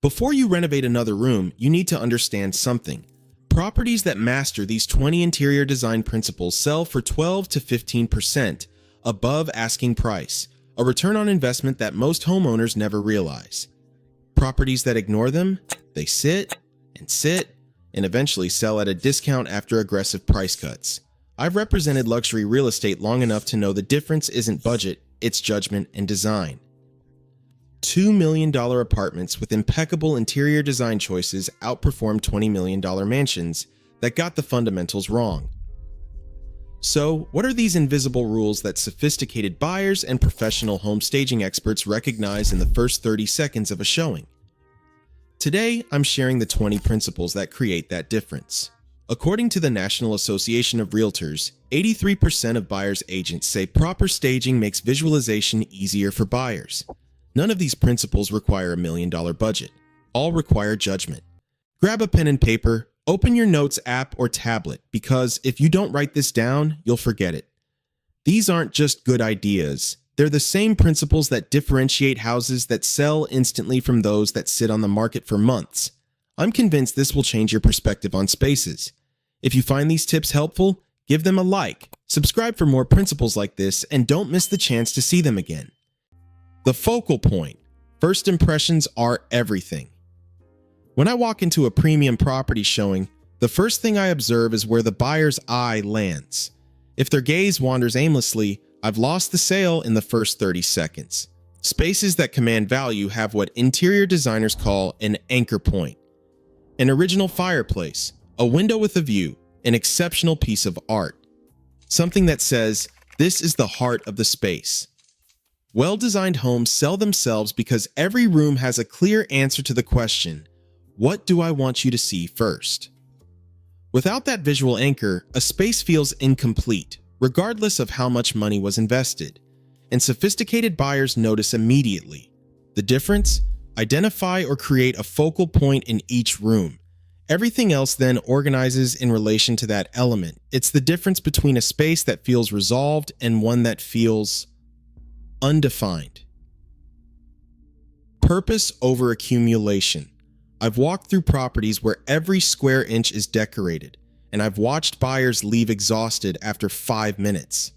Before you renovate another room, you need to understand something. Properties that master these 20 interior design principles sell for 12 to 15% above asking price, a return on investment that most homeowners never realize. Properties that ignore them, they sit and eventually sell at a discount after aggressive price cuts. I've represented luxury real estate long enough to know the difference isn't budget, it's judgment and design. $2 million apartments with impeccable interior design choices outperform $20 million mansions that got the fundamentals wrong. So, what are these invisible rules that sophisticated buyers and professional home staging experts recognize in the first 30 seconds of a showing? Today, I'm sharing the 20 principles that create that difference. According to the National Association of Realtors, 83% of buyers' agents say proper staging makes visualization easier for buyers. None of these principles require $1 million budget. All require judgment. Grab a pen and paper, open your notes app or tablet, because if you don't write this down, you'll forget it. These aren't just good ideas. They're the same principles that differentiate houses that sell instantly from those that sit on the market for months. I'm convinced this will change your perspective on spaces. If you find these tips helpful, give them a like, subscribe for more principles like this, and don't miss the chance to see them again. The focal point. First impressions are everything. When I walk into a premium property showing, the first thing I observe is where the buyer's eye lands. If their gaze wanders aimlessly, I've lost the sale in the first 30 seconds. Spaces that command value have what interior designers call an anchor point. An original fireplace, a window with a view, an exceptional piece of art. Something that says, this is the heart of the space. Well-designed homes sell themselves because every room has a clear answer to the question, what do I want you to see first? Without that visual anchor, a space feels incomplete, regardless of how much money was invested. And sophisticated buyers notice immediately. The difference? Identify or create a focal point in each room. Everything else then organizes in relation to that element. It's the difference between a space that feels resolved and one that feels undefined. Purpose over accumulation. I've walked through properties where every square inch is decorated, and I've watched buyers leave exhausted after 5 minutes.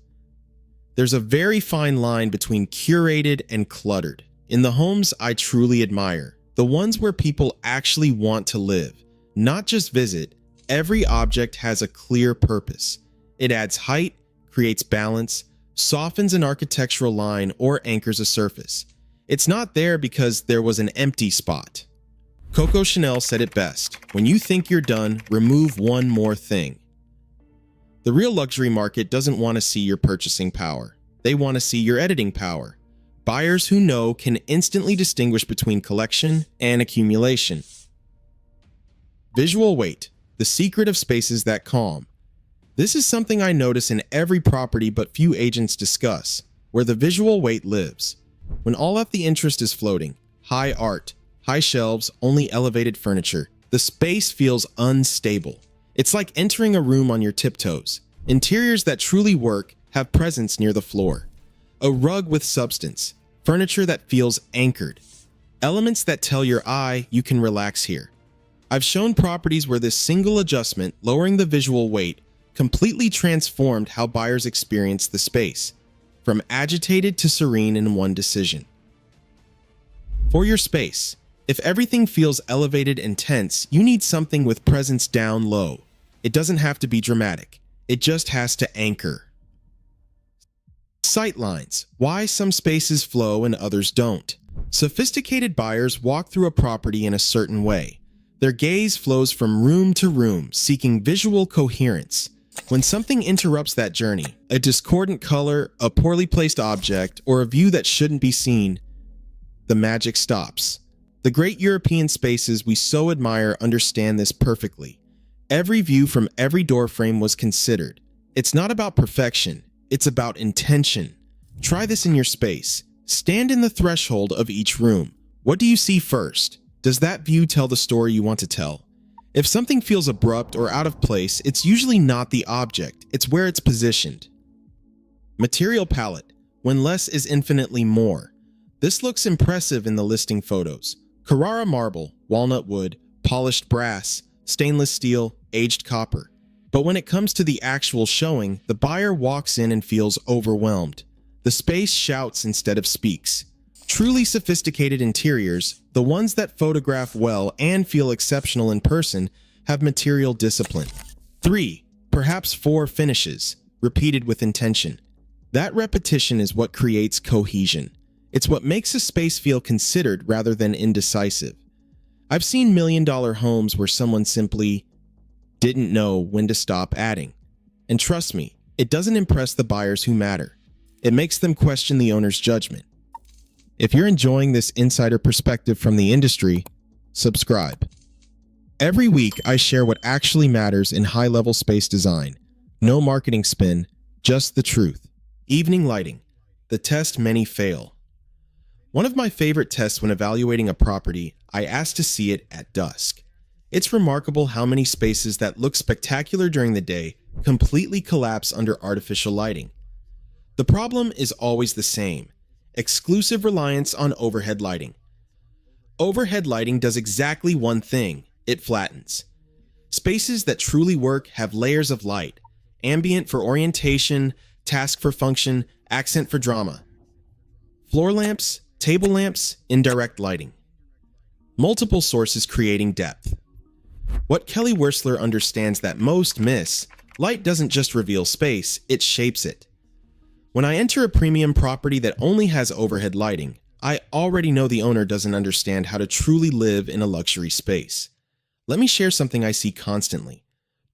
There's a very fine line between curated and cluttered. In the homes I truly admire, the ones where people actually want to live, not just visit, every object has a clear purpose. It adds height, creates balance, softens an architectural line, or anchors a surface. It's not there because there was an empty spot. Coco Chanel said it best, when you think you're done, remove one more thing. The real luxury market doesn't want to see your purchasing power. They want to see your editing power. Buyers who know can instantly distinguish between collection and accumulation. Visual weight, the secret of spaces that calm. This is something I notice in every property but few agents discuss, where the visual weight lives. When all of the interest is floating, high art, high shelves, only elevated furniture, the space feels unstable. It's like entering a room on your tiptoes. Interiors that truly work have presence near the floor. A rug with substance, furniture that feels anchored. Elements that tell your eye you can relax here. I've shown properties where this single adjustment, lowering the visual weight, completely transformed how buyers experience the space, from agitated to serene in one decision. For your space, if everything feels elevated and tense, you need something with presence down low. It doesn't have to be dramatic. It just has to anchor. Sightlines. Why some spaces flow and others don't. Sophisticated buyers walk through a property in a certain way. Their gaze flows from room to room, seeking visual coherence. When something interrupts that journey, a discordant color, a poorly placed object, or a view that shouldn't be seen, the magic stops. The great European spaces we so admire understand this perfectly. Every view from every doorframe was considered. It's not about perfection, it's about intention. Try this in your space. Stand in the threshold of each room. What do you see first? Does that view tell the story you want to tell? If something feels abrupt or out of place, it's usually not the object, it's where it's positioned. Material palette. When less is infinitely more. This looks impressive in the listing photos, Carrara marble, walnut wood, polished brass, stainless steel, aged copper. But when it comes to the actual showing, the buyer walks in and feels overwhelmed. The space shouts instead of speaks. Truly sophisticated interiors, the ones that photograph well and feel exceptional in person, have material discipline. 3, perhaps 4 finishes, repeated with intention. That repetition is what creates cohesion. It's what makes a space feel considered rather than indecisive. I've seen million-dollar homes where someone simply didn't know when to stop adding. And trust me, it doesn't impress the buyers who matter. It makes them question the owner's judgment. If you're enjoying this insider perspective from the industry, subscribe. Every week, I share what actually matters in high-level space design. No marketing spin, just the truth. Evening lighting, the test many fail. One of my favorite tests when evaluating a property, I ask to see it at dusk. It's remarkable how many spaces that look spectacular during the day completely collapse under artificial lighting. The problem is always the same: exclusive reliance on overhead lighting. Overhead lighting does exactly one thing: it flattens. Spaces that truly work have layers of light: ambient for orientation, task for function, accent for drama. Floor lamps, table lamps, indirect lighting. Multiple sources creating depth. What Kelly Wearstler understands that most miss: light doesn't just reveal space, it shapes it. When I enter a premium property that only has overhead lighting, I already know the owner doesn't understand how to truly live in a luxury space. Let me share something I see constantly.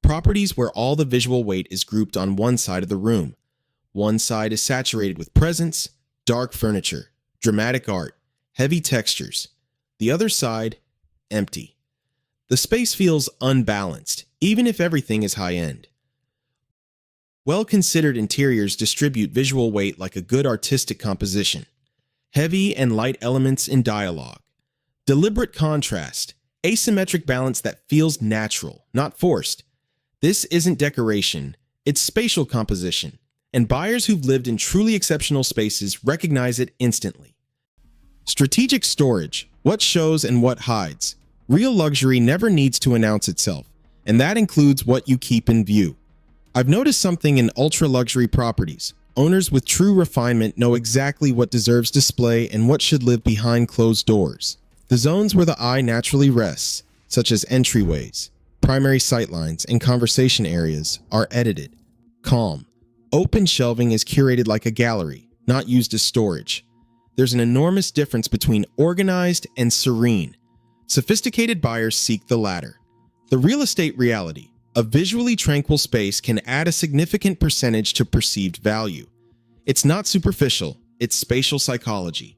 Properties where all the visual weight is grouped on one side of the room. One side is saturated with presence, dark furniture, dramatic art, heavy textures. The other side, empty. The space feels unbalanced, even if everything is high-end. Well-considered interiors distribute visual weight like a good artistic composition. Heavy and light elements in dialogue. Deliberate contrast, asymmetric balance that feels natural, not forced. This isn't decoration, it's spatial composition. And buyers who've lived in truly exceptional spaces recognize it instantly. Strategic storage, what shows and what hides. Real luxury never needs to announce itself, and that includes what you keep in view. I've noticed something in ultra-luxury properties. Owners with true refinement know exactly what deserves display and what should live behind closed doors. The zones where the eye naturally rests, such as entryways, primary sightlines, and conversation areas, are edited. Calm. Open shelving is curated like a gallery, not used as storage. There's an enormous difference between organized and serene. Sophisticated buyers seek the latter. The real estate reality: a visually tranquil space can add a significant percentage to perceived value. It's not superficial, it's spatial psychology.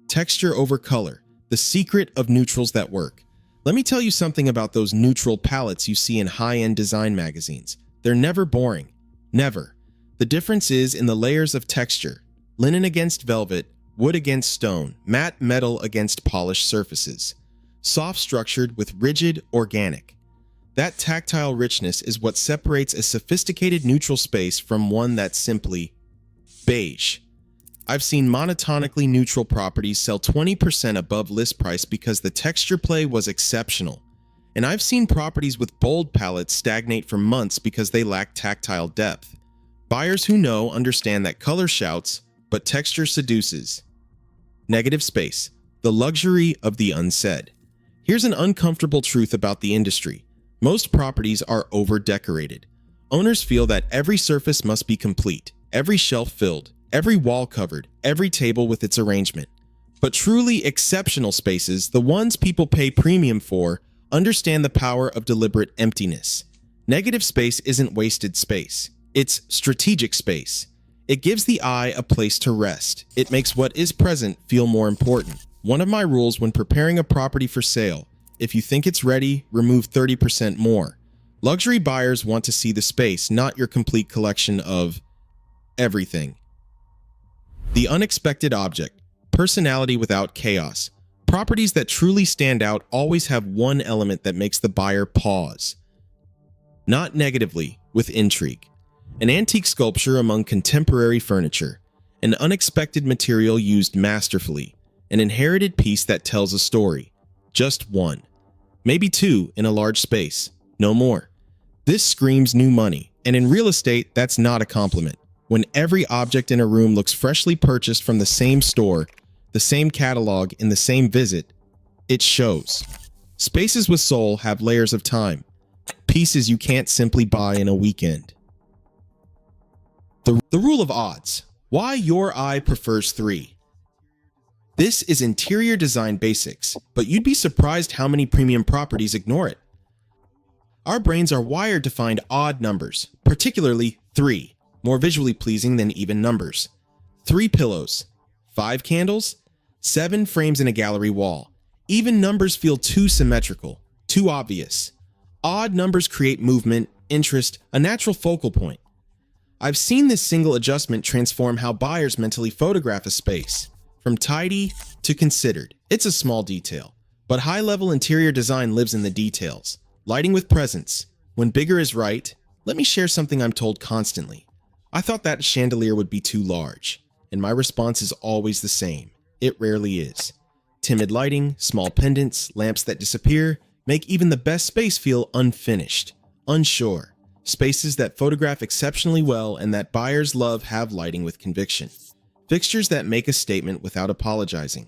Texture over color, the secret of neutrals that work. Let me tell you something about those neutral palettes you see in high-end design magazines. They're never boring. Never. The difference is in the layers of texture: linen against velvet, wood against stone, matte metal against polished surfaces. Soft structured with rigid, organic. That tactile richness is what separates a sophisticated neutral space from one that's simply beige. I've seen monotonically neutral properties sell 20% above list price because the texture play was exceptional. And I've seen properties with bold palettes stagnate for months because they lack tactile depth. Buyers who know understand that color shouts, but texture seduces. Negative space, the luxury of the unsaid. Here's an uncomfortable truth about the industry. Most properties are over-decorated. Owners feel that every surface must be complete, every shelf filled, every wall covered, every table with its arrangement. But truly exceptional spaces, the ones people pay premium for, understand the power of deliberate emptiness. Negative space isn't wasted space. It's strategic space. It gives the eye a place to rest. It makes what is present feel more important. One of my rules when preparing a property for sale: if you think it's ready, remove 30% more. Luxury buyers want to see the space, not your complete collection of everything. The unexpected object, personality without chaos. Properties that truly stand out always have one element that makes the buyer pause. Not negatively, with intrigue. An antique sculpture among contemporary furniture. An unexpected material used masterfully. an inherited piece that tells a story. Just one. Maybe two in a large space. No more. This screams new money, and in real estate, that's not a compliment. When every object in a room looks freshly purchased from the same store, the same catalog, in the same visit, it shows. Spaces with soul have layers of time, pieces you can't simply buy in a weekend. The rule of odds. Why your eye prefers 3. This is interior design basics, but you'd be surprised how many premium properties ignore it. Our brains are wired to find odd numbers, particularly 3, more visually pleasing than even numbers. 3 pillows, 5 candles, 7 frames in a gallery wall. Even numbers feel too symmetrical, too obvious. Odd numbers create movement, interest, a natural focal point. I've seen this single adjustment transform how buyers mentally photograph a space. From tidy to considered. It's a small detail, but high-level interior design lives in the details. Lighting with presence. When bigger is right, let me share something I'm told constantly. I thought that chandelier would be too large, and my response is always the same. It rarely is. Timid lighting, small pendants, lamps that disappear, make even the best space feel unfinished, unsure. Spaces that photograph exceptionally well and that buyers love have lighting with conviction. Fixtures that make a statement without apologizing.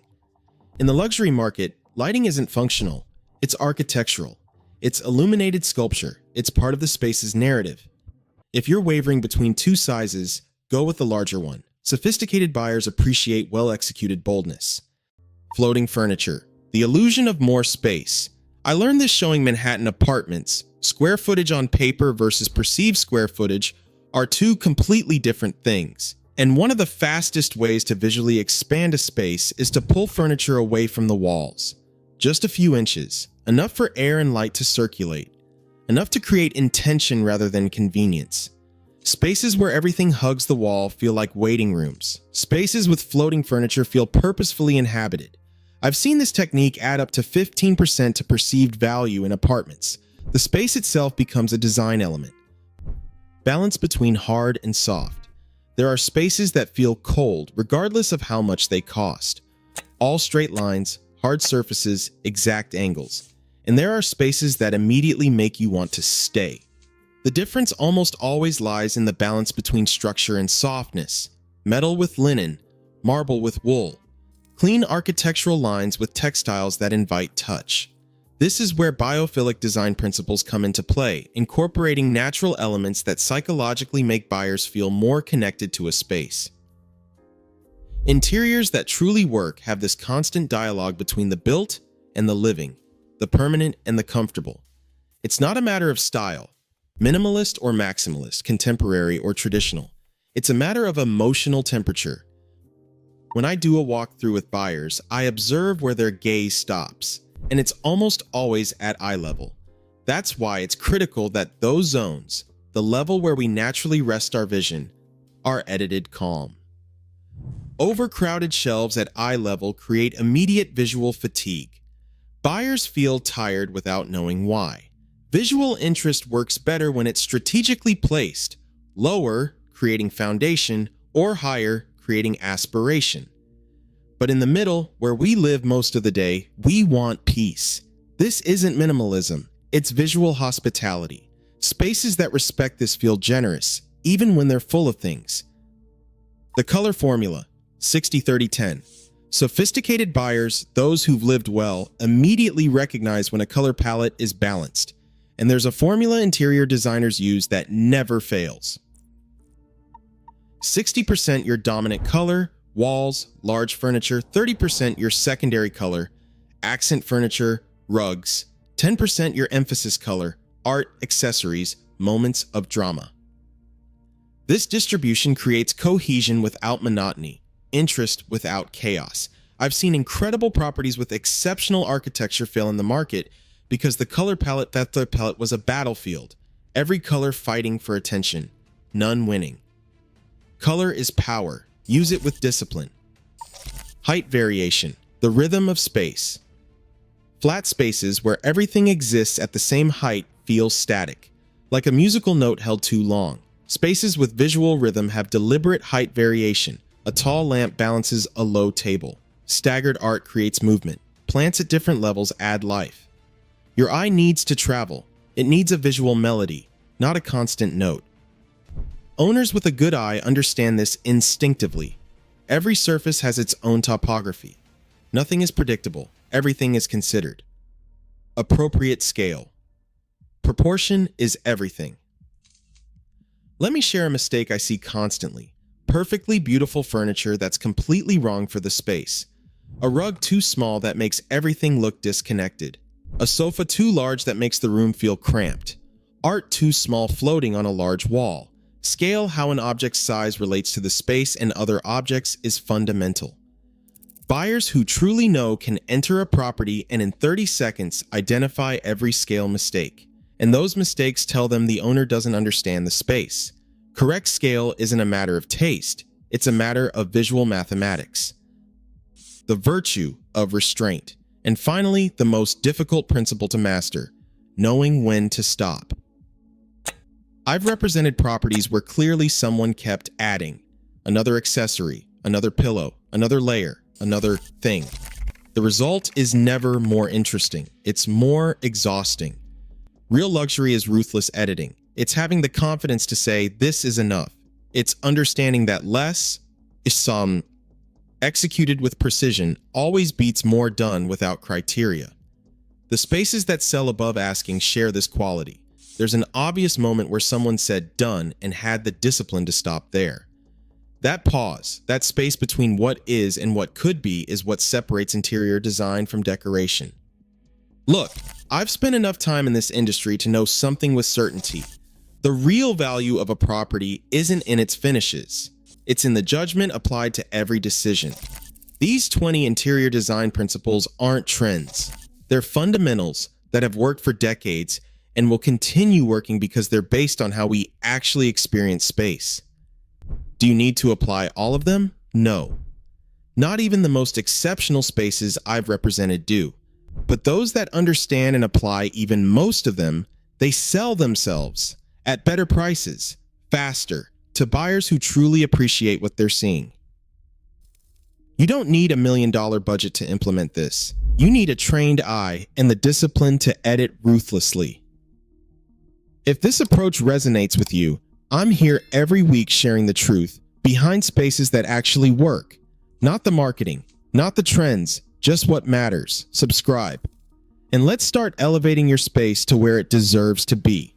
In the luxury market, lighting isn't functional. It's architectural. It's illuminated sculpture. It's part of the space's narrative. If you're wavering between 2 sizes, go with the larger one. Sophisticated buyers appreciate well-executed boldness. Floating furniture. The illusion of more space. I learned this showing Manhattan apartments. Square footage on paper versus perceived square footage are 2 completely different things. And one of the fastest ways to visually expand a space is to pull furniture away from the walls. Just a few inches, enough for air and light to circulate, enough to create intention rather than convenience. Spaces where everything hugs the wall feel like waiting rooms. Spaces with floating furniture feel purposefully inhabited. I've seen this technique add up to 15% to perceived value in apartments. The space itself becomes a design element. Balance between hard and soft. There are spaces that feel cold regardless of how much they cost. All straight lines, hard surfaces, exact angles. And there are spaces that immediately make you want to stay. The difference almost always lies in the balance between structure and softness. Metal with linen, marble with wool. Clean architectural lines with textiles that invite touch. This is where biophilic design principles come into play, incorporating natural elements that psychologically make buyers feel more connected to a space. Interiors that truly work have this constant dialogue between the built and the living, the permanent and the comfortable. It's not a matter of style, minimalist or maximalist, contemporary or traditional. It's a matter of emotional temperature. When I do a walkthrough with buyers, I observe where their gaze stops. And it's almost always at eye level. That's why it's critical that those zones, the level where we naturally rest our vision, are edited calm. Overcrowded shelves at eye level create immediate visual fatigue. Buyers feel tired without knowing why. Visual interest works better when it's strategically placed, lower, creating foundation, or higher, creating aspiration. But in the middle, where we live most of the day, we want peace. This isn't minimalism, it's visual hospitality. Spaces that respect this feel generous, even when they're full of things. The color formula, 60-30-10. Sophisticated buyers, those who've lived well, immediately recognize when a color palette is balanced. And there's a formula interior designers use that never fails. 60% your dominant color, walls, large furniture, 30% your secondary color, accent furniture, rugs, 10% your emphasis color, art, accessories, moments of drama. This distribution creates cohesion without monotony, interest without chaos. I've seen incredible properties with exceptional architecture fail in the market because the color palette was a battlefield, every color fighting for attention, none winning. Color is power. Use it with discipline. Height variation, the rhythm of space. Flat spaces where everything exists at the same height feel static, like a musical note held too long. Spaces with visual rhythm have deliberate height variation. A tall lamp balances a low table. Staggered art creates movement. Plants at different levels add life. Your eye needs to travel. It needs a visual melody, not a constant note. Owners with a good eye understand this instinctively. Every surface has its own topography. Nothing is predictable. Everything is considered. Appropriate scale. Proportion is everything. Let me share a mistake I see constantly. Perfectly beautiful furniture that's completely wrong for the space. A rug too small that makes everything look disconnected. A sofa too large that makes the room feel cramped. Art too small floating on a large wall. Scale, how an object's size relates to the space and other objects, is fundamental. Buyers who truly know can enter a property and in 30 seconds identify every scale mistake. And those mistakes tell them the owner doesn't understand the space. Correct scale isn't a matter of taste, it's a matter of visual mathematics. The virtue of restraint. And finally, the most difficult principle to master, knowing when to stop. I've represented properties where clearly someone kept adding another accessory, another pillow, another layer, another thing. The result is never more interesting. It's more exhausting. Real luxury is ruthless editing. It's having the confidence to say, this is enough. It's understanding that less is executed with precision always beats more done without criteria. The spaces that sell above asking share this quality. There's an obvious moment where someone said done and had the discipline to stop there. That pause, that space between what is and what could be, is what separates interior design from decoration. Look, I've spent enough time in this industry to know something with certainty. The real value of a property isn't in its finishes. It's in the judgment applied to every decision. These 20 interior design principles aren't trends. They're fundamentals that have worked for decades and will continue working because they're based on how we actually experience space. Do you need to apply all of them? No. Not even the most exceptional spaces I've represented do. But those that understand and apply even most of them, they sell themselves at better prices, faster, to buyers who truly appreciate what they're seeing. You don't need $1 million budget to implement this. You need a trained eye and the discipline to edit ruthlessly. If this approach resonates with you, I'm here every week sharing the truth behind spaces that actually work. Not the marketing, not the trends, just what matters. Subscribe. And let's start elevating your space to where it deserves to be.